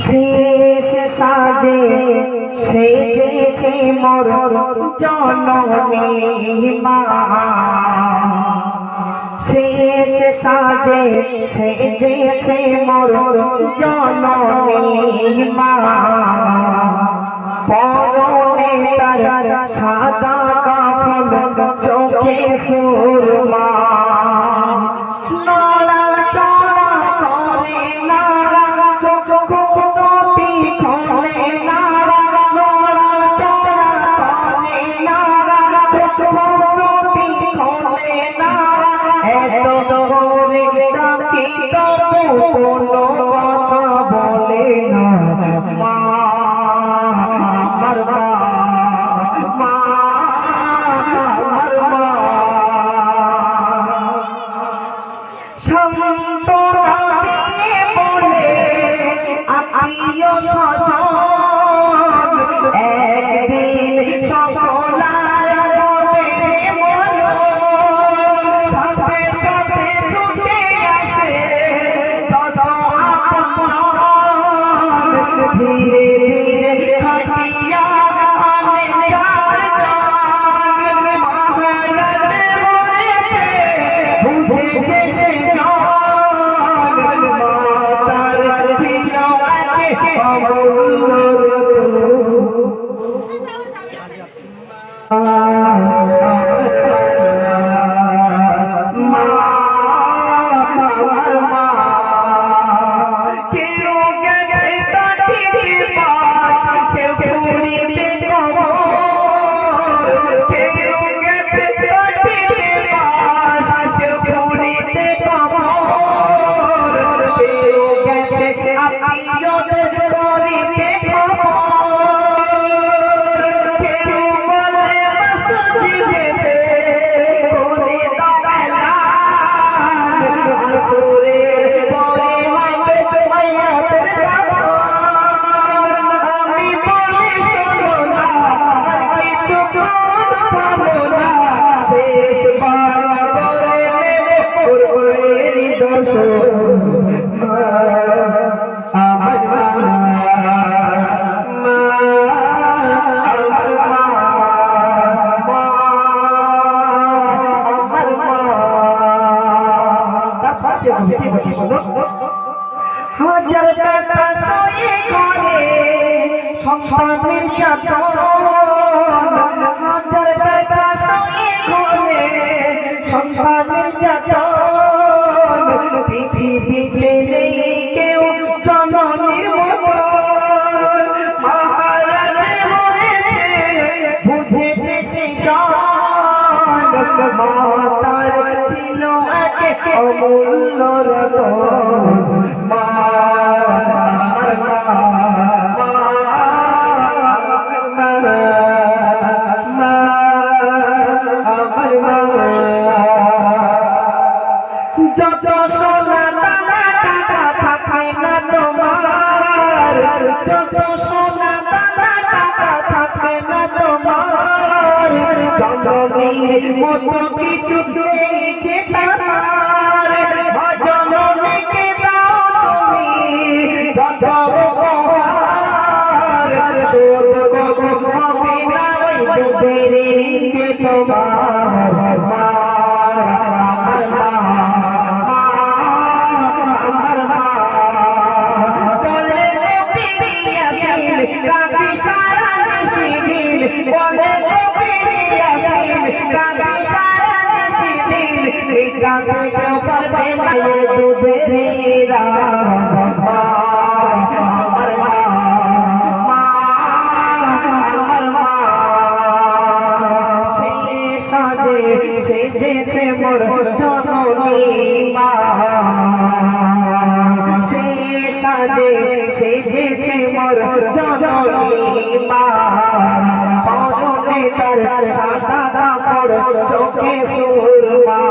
শেষ সাজে সেজেছে মোর জননী মা, শেষ সাজে সেজেছে মোর জননী মা। পরনে তার সাদা কাফন, চোখে সুরমা, হাজার টাকা সয়ে করে সংসারের যাতন, হাজার টাকা সয়ে করে সংসারের যাতন। পৃথিবীতে নেই কেউ জননীর মতন, মহারাজে হয়েছে বুঝেছে সে সব। মাতার ছিল এক অমূল্য রতন, মা আমার মা, মা আমার মা। যত সোনা দানা টাকা থাকে না তোমার, যত সোনা দানা টাকা থাকে না তোমার, জননীর মতো কিছু পেয়েছে তার। জননীকে দাও তুমি যত উপহার, শোধ কবো হবে না ওই দুধের নিচে তোমার। মা আমার মা, আমার মা। বলে পিরিয়াসিন কাঁদি সারা নিশিদিন, বলে পিরিয়াসিন কাঁদি সারা নিশিদিন, এই কাঁদে কেউ পারবে না এই দুধের রাত। মা আমার মা, মা আমার মা। সেই সাজে সেজেছে মোর জননী মা, সেই সাজে সেজেছে মোর জননী মা। পরনে তার সাদা কাপড়, চোখে সুরমা।